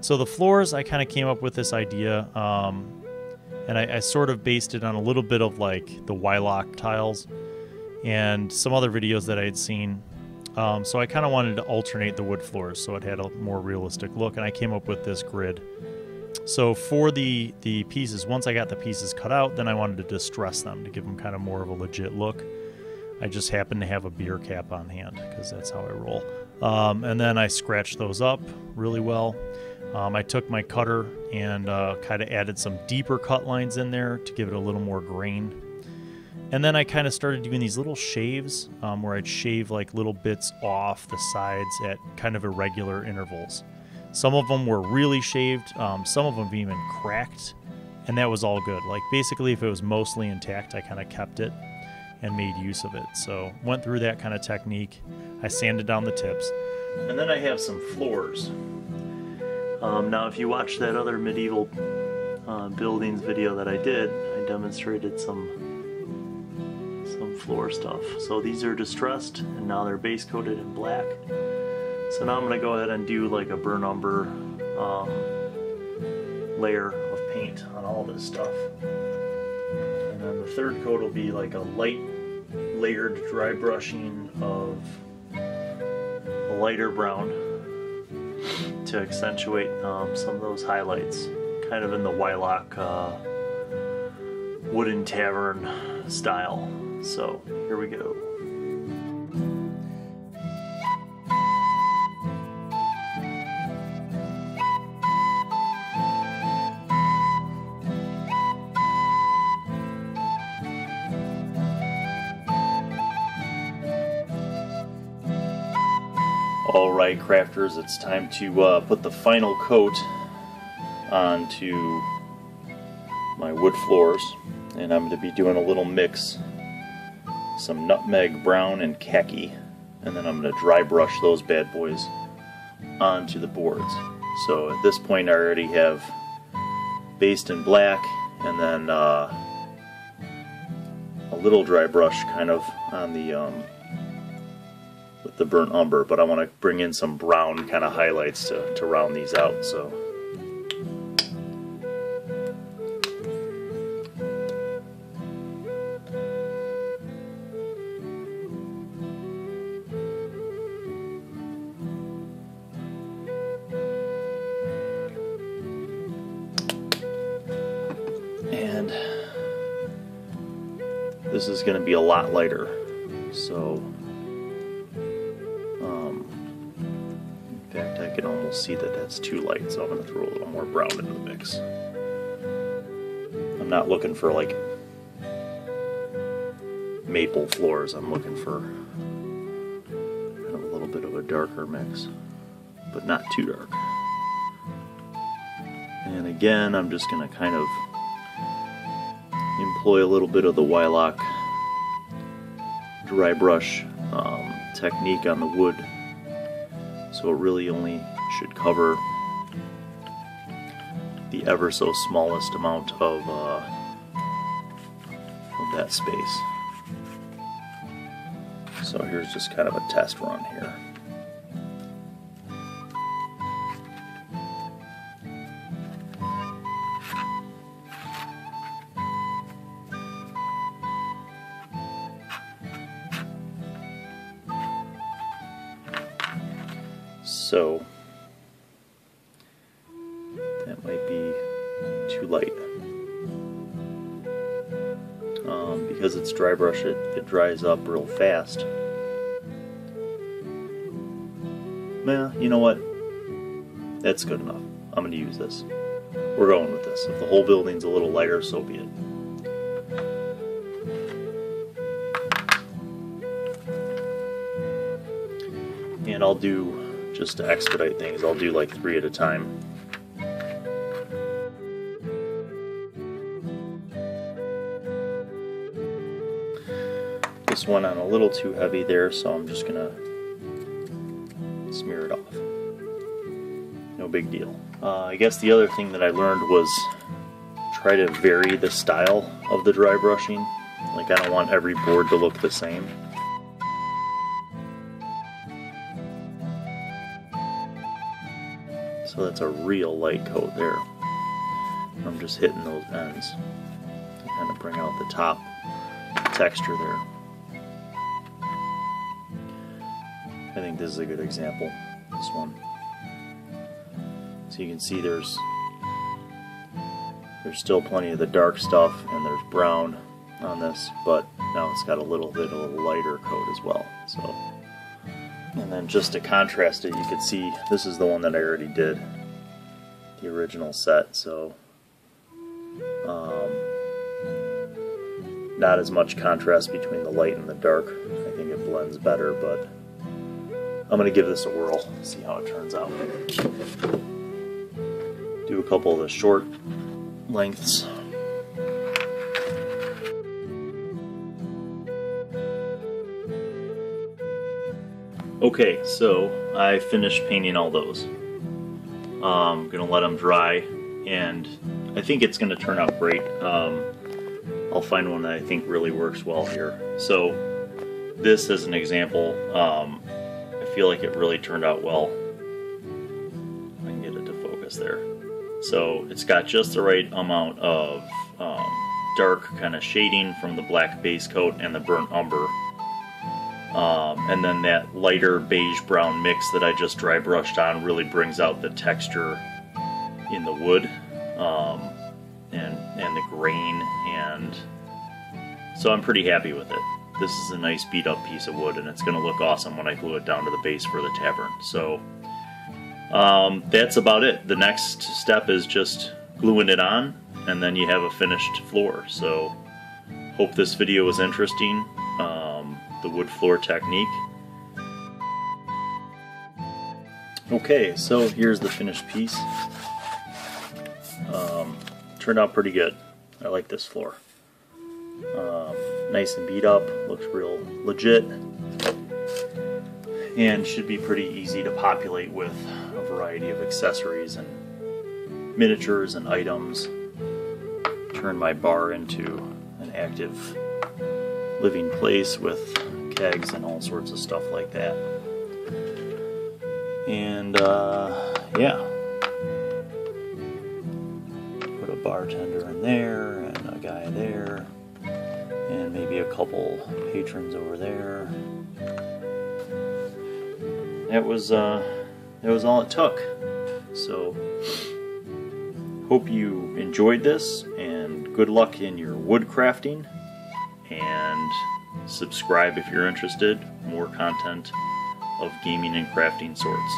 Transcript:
So the floors, I kind of came up with this idea, and I sort of based it on a little bit of like the Wyloch tiles and some other videos that I had seen. So I kind of wanted to alternate the wood floors so it had a more realistic look, and I came up with this grid. So for the pieces, once I got the pieces cut out, then I wanted to distress them to give them kind of more of a legit look. I just happened to have a beer cap on hand because that's how I roll. And then I scratched those up really well. I took my cutter and kind of added some deeper cut lines in there to give it a little more grain. And then I kind of started doing these little shaves where I'd shave like little bits off the sides at kind of irregular intervals. Some of them were really shaved, some of them even cracked, and that was all good. Like basically if it was mostly intact, I kind of kept it and made use of it. So went through that kind of technique. I sanded down the tips. And then I have some floors. Now if you watch that other medieval buildings video that I did, I demonstrated some floor stuff. So these are distressed and now they're base coated in black. So now I'm going to go ahead and do like a burnt umber layer of paint on all this stuff. And then the third coat will be like a light layered dry brushing of a lighter brown to accentuate some of those highlights, kind of in the Wyloch wooden tavern style. So here we go. Alright crafters, it's time to put the final coat onto my wood floors, and I'm going to be doing a little mix, some nutmeg brown and khaki, and then I'm going to dry brush those bad boys onto the boards. So at this point I already have based in black and then a little dry brush kind of on the with the burnt umber, but I want to bring in some brown kind of highlights to round these out. So and this is going to be a lot lighter, so in fact, I can almost see that that's too light, so I'm going to throw a little more brown into the mix. I'm not looking for like maple floors, I'm looking for kind of a little bit of a darker mix, but not too dark. And again, I'm just going to kind of employ a little bit of the Wyloch dry brush technique on the wood. So it really only should cover the ever so smallest amount of that space. So here's just kind of a test run here. So that might be too light. Because it's dry brush, it dries up real fast. Nah, you know what? That's good enough. I'm going to use this. We're going with this. If the whole building's a little lighter, so be it. And I'll do, just to expedite things, I'll do like 3 at a time. This went on a little too heavy there, so I'm just gonna smear it off. No big deal. I guess the other thing that I learned was try to vary the style of the dry brushing. Like, I don't want every board to look the same. So that's a real light coat there. I'm just hitting those ends to kind of bring out the top texture there. I think this is a good example, this one. So you can see there's still plenty of the dark stuff and there's brown on this, but now it's got a little bit of a lighter coat as well. So, and then just to contrast it, you can see this is the one that I already did, the original set, so not as much contrast between the light and the dark. I think it blends better, but I'm going to give this a whirl, see how it turns out. Do a couple of the short lengths. Okay, so I finished painting all those. I'm going to let them dry, and I think it's going to turn out great. I'll find one that I think really works well here. So this as an example, I feel like it really turned out well. I can get it to focus there. So it's got just the right amount of dark kind of shading from the black base coat and the burnt umber. And then that lighter beige brown mix that I just dry brushed on really brings out the texture in the wood and the grain, and so I'm pretty happy with it. This is a nice beat up piece of wood, and it's going to look awesome when I glue it down to the base for the tavern. So that's about it. The next step is just gluing it on, and then you have a finished floor. So hope this video was interesting. The wood floor technique. Okay, so here's the finished piece. Turned out pretty good. I like this floor. Nice and beat up, looks real legit, and should be pretty easy to populate with a variety of accessories and miniatures and items. Turn my bar into an active living place with kegs and all sorts of stuff like that. And yeah, put a bartender in there and a guy there and maybe a couple patrons over there. That was all it took. So hope you enjoyed this, and good luck in your wood crafting, and subscribe if you're interested. More content of gaming and crafting sorts.